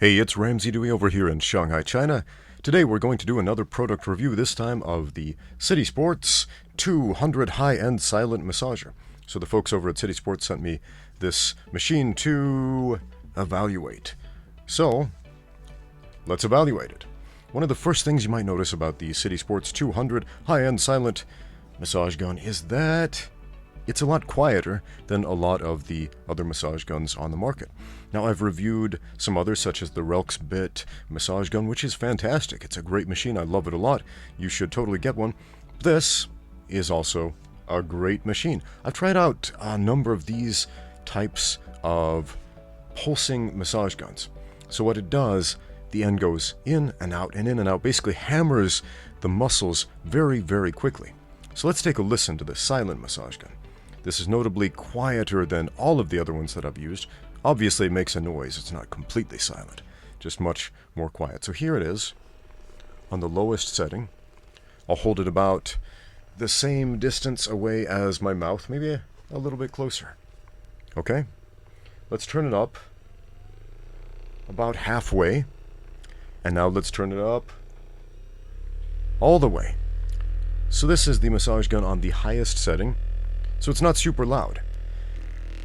Hey, it's Ramsey Dewey over here in Shanghai, China. Today we're going to do another product review, this time of the City Sports 200 high-end silent massager. So the folks over at City Sports sent me this machine to evaluate. So, let's evaluate it. One of the first things you might notice about the City Sports 200 high-end silent massage gun is that it's a lot quieter than a lot of the other massage guns on the market. Now, I've reviewed some others, such as the Ramsey massage gun, which is fantastic. It's a great machine. I love it a lot. You should totally get one. This is also a great machine. I've tried out a number of these types of pulsing massage guns. So what it does, the end goes in and out and in and out, basically hammers the muscles very, very quickly. So let's take a listen to the silent massage gun. This is notably quieter than all of the other ones that I've used. Obviously, it makes a noise. It's not completely silent, just much more quiet. So here it is on the lowest setting. I'll hold it about the same distance away as my mouth, maybe a little bit closer. Okay, let's turn it up about halfway. And now let's turn it up all the way. So this is the massage gun on the highest setting. So it's not super loud.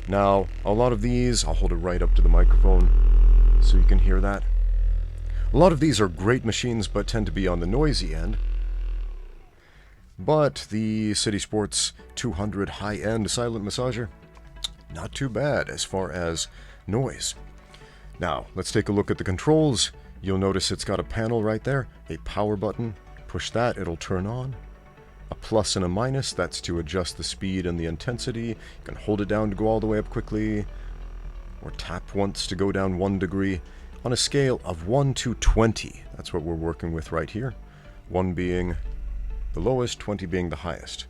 Now, a lot of these, I'll hold it right up to the microphone so you can hear that. A lot of these are great machines, but tend to be on the noisy end. But the City Sports 200 high-end silent massager, not too bad as far as noise. Now, let's take a look at the controls. You'll notice it's got a panel right there, a power button. Push that, it'll turn on. A plus and a minus, that's to adjust the speed and the intensity. You can hold it down to go all the way up quickly, or tap once to go down 1 degree. On a scale of 1 to 20, that's what we're working with right here. 1 being the lowest, 20 being the highest.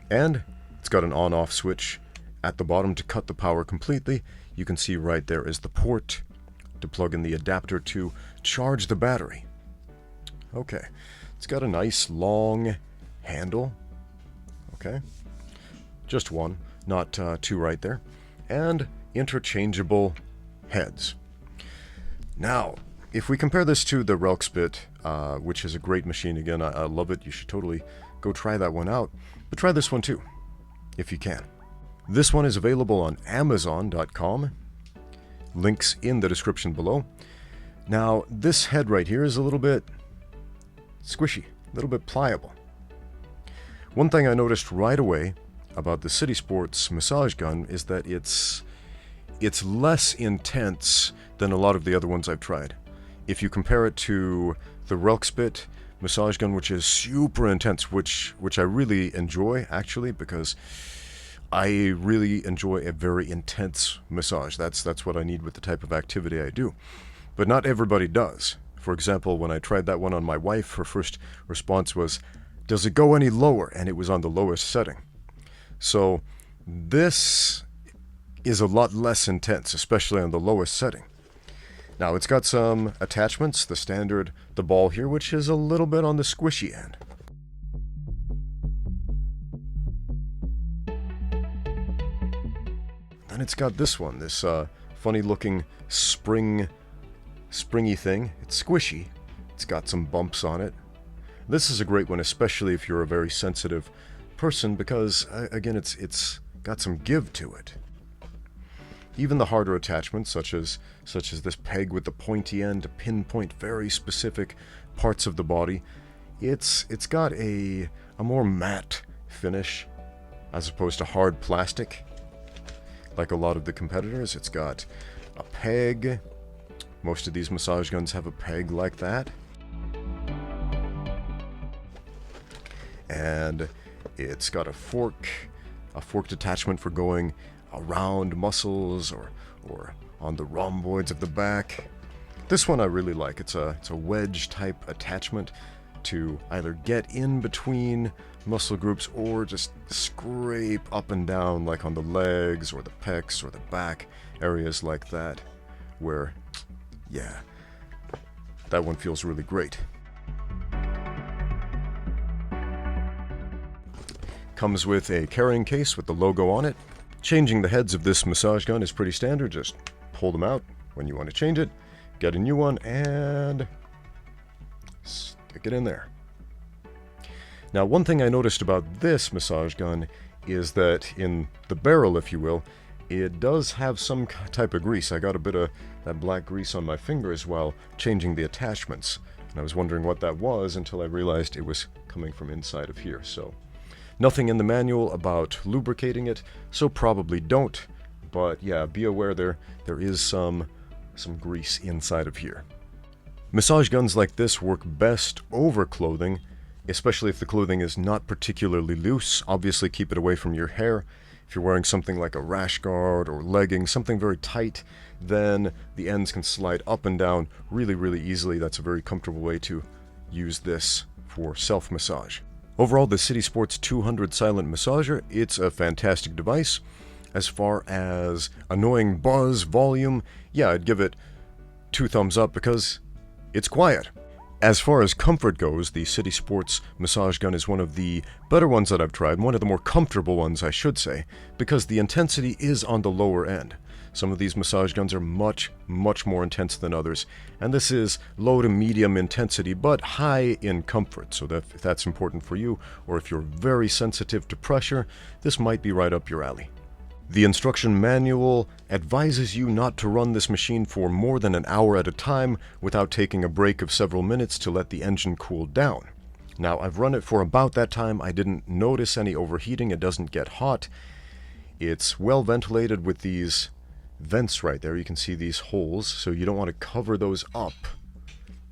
And it's got an on-off switch at the bottom to cut the power completely. You can see right there is the port to plug in the adapter to charge the battery. Okay, it's got a nice long handle. Okay, just one, not two right there. And interchangeable heads. Now, if we compare this to the Ramsey, which is a great machine, again, I love it. You should totally go try that one out. But try this one too, if you can. This one is available on Amazon.com. Links in the description below. Now, this head right here is a little bit squishy, a little bit pliable. One thing I noticed right away about the City Sports massage gun is that it's less intense than a lot of the other ones I've tried. If you compare it to the Ramsey massage gun, which is super intense, which I really enjoy actually, because I really enjoy a very intense massage. That's what I need with the type of activity I do. But not everybody does. For example, when I tried that one on my wife, her first response was, "Does it go any lower?" And it was on the lowest setting. So this is a lot less intense, especially on the lowest setting. Now, it's got some attachments, the standard, the ball here, which is a little bit on the squishy end. And it's got this one, this funny looking springy thing. It's squishy. It's got some bumps on it. This is a great one, especially if you're a very sensitive person, because again, it's got some give to it. Even the harder attachments, such as this peg with the pointy end to pinpoint very specific parts of the body, it's got a more matte finish as opposed to hard plastic. Like a lot of the competitors, it's got a peg. Most of these massage guns have a peg like that. And it's got a forked attachment for going around muscles or on the rhomboids of the back. This one I really like. It's a wedge type attachment to either get in between muscle groups or just scrape up and down, like on the legs or the pecs or the back, areas like that, where, yeah, that one feels really great. Comes with a carrying case with the logo on it. Changing the heads of this massage gun is pretty standard. Just pull them out when you want to change it, get a new one, and stick it in there. Now, one thing I noticed about this massage gun is that in the barrel, if you will, it does have some type of grease. I got a bit of that black grease on my fingers while changing the attachments, and I was wondering what that was until I realized it was coming from inside of here. So nothing in the manual about lubricating it, so probably don't. But yeah, be aware there is some grease inside of here. Massage guns like this work best over clothing, especially if the clothing is not particularly loose. Obviously keep it away from your hair. If you're wearing something like a rash guard or leggings, something very tight, then the ends can slide up and down really, really easily. That's a very comfortable way to use this for self-massage. Overall, the City Sports 200 Silent Massager, it's a fantastic device. As far as annoying buzz, volume, yeah, I'd give it 2 thumbs up because it's quiet. As far as comfort goes, the City Sports massage gun is one of the better ones that I've tried, one of the more comfortable ones, I should say, because the intensity is on the lower end. Some of these massage guns are much, much more intense than others, and this is low to medium intensity, but high in comfort, so that if that's important for you, or if you're very sensitive to pressure, this might be right up your alley. The instruction manual advises you not to run this machine for more than an hour at a time without taking a break of several minutes to let the engine cool down. Now, I've run it for about that time. I didn't notice any overheating. It doesn't get hot. It's well ventilated with these vents right there. You can see these holes, so you don't want to cover those up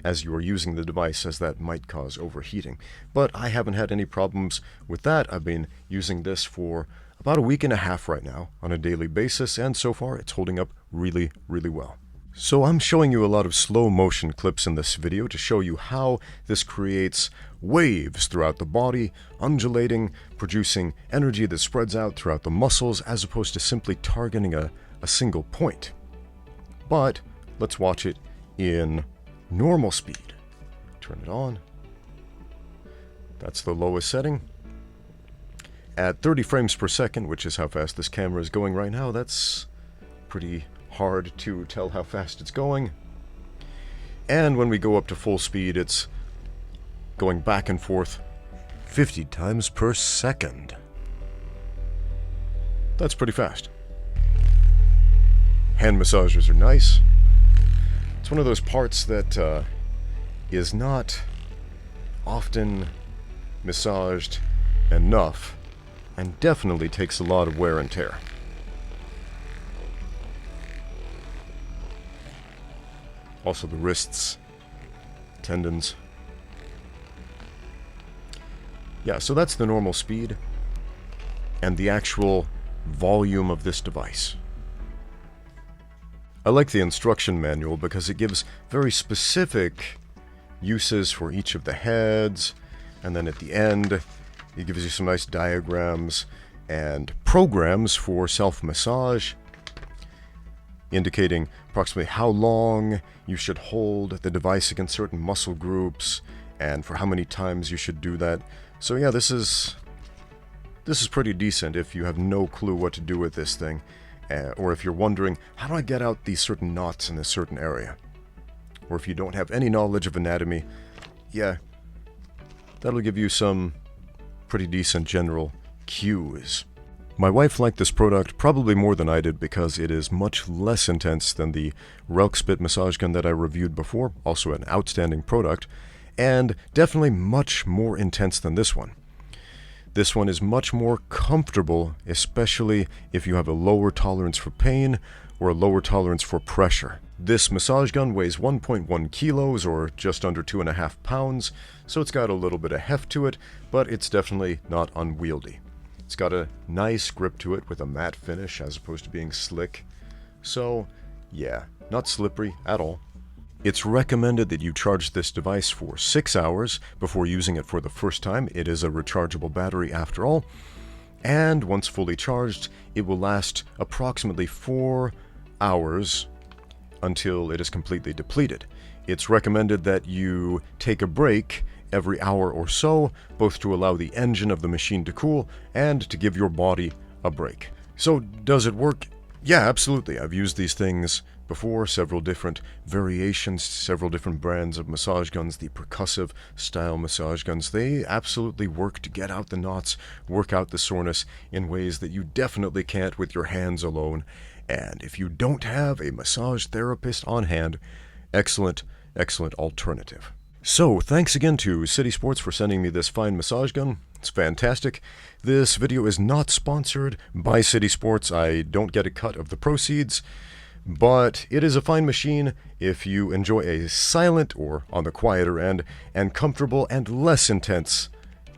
as you are using the device, as that might cause overheating. But I haven't had any problems with that. I've been using this for about a week and a half right now on a daily basis, and so far it's holding up really, really well. So I'm showing you a lot of slow motion clips in this video to show you how this creates waves throughout the body, undulating, producing energy that spreads out throughout the muscles as opposed to simply targeting a single point. But let's watch it in normal speed. Turn it on. That's the lowest setting. At 30 frames per second, which is how fast this camera is going right now, that's pretty hard to tell how fast it's going. And when we go up to full speed, it's going back and forth 50 times per second. That's pretty fast. Hand massagers are nice. It's one of those parts that is not often massaged enough, and definitely takes a lot of wear and tear. Also the wrists, tendons. Yeah, so that's the normal speed and the actual volume of this device. I like the instruction manual because it gives very specific uses for each of the heads, and then at the end it gives you some nice diagrams and programs for self-massage, indicating approximately how long you should hold the device against certain muscle groups and for how many times you should do that. So yeah, this is pretty decent if you have no clue what to do with this thing, or if you're wondering, how do I get out these certain knots in this certain area? Or if you don't have any knowledge of anatomy, yeah, that'll give you some pretty decent general cues. My wife liked this product probably more than I did because it is much less intense than the Relkspit massage gun that I reviewed before, also an outstanding product, and definitely much more intense than this one. This one is much more comfortable, especially if you have a lower tolerance for pain or a lower tolerance for pressure. This massage gun weighs 1.1 kilos or just under 2.5 pounds, so it's got a little bit of heft to it, but it's definitely not unwieldy. It's got a nice grip to it with a matte finish as opposed to being slick. So yeah, not slippery at all. It's recommended that you charge this device for 6 hours before using it for the first time. It is a rechargeable battery after all. And once fully charged, it will last approximately 4 hours until it is completely depleted. It's recommended that you take a break every hour or so, both to allow the engine of the machine to cool and to give your body a break. So does it work? Yeah, absolutely. I've used these things before, several different variations, several different brands of massage guns, the percussive style massage guns. They absolutely work to get out the knots, work out the soreness in ways that you definitely can't with your hands alone. And if you don't have a massage therapist on hand, excellent alternative. So, thanks again to City Sports for sending me this fine massage gun. It's fantastic. This video is not sponsored by City Sports. I don't get a cut of the proceeds, but it is a fine machine if you enjoy a silent, or on the quieter end, and comfortable and less intense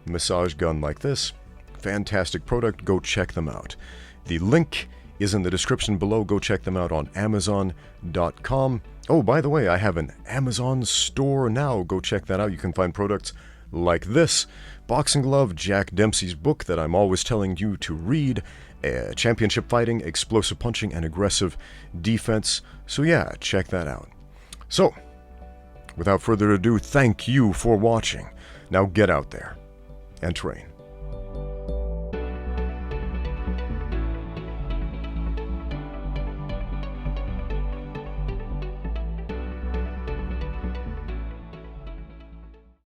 massage gun like this. Fantastic product. Go check them out. The link is in the description below. Go check them out on Amazon.com. Oh, by the way, I have an Amazon store now. Go check that out. You can find products like this boxing glove, Jack Dempsey's book that I'm always telling you to read, championship fighting, explosive punching, and aggressive defense. So yeah, check that out. So, without further ado, thank you for watching. Now get out there and train.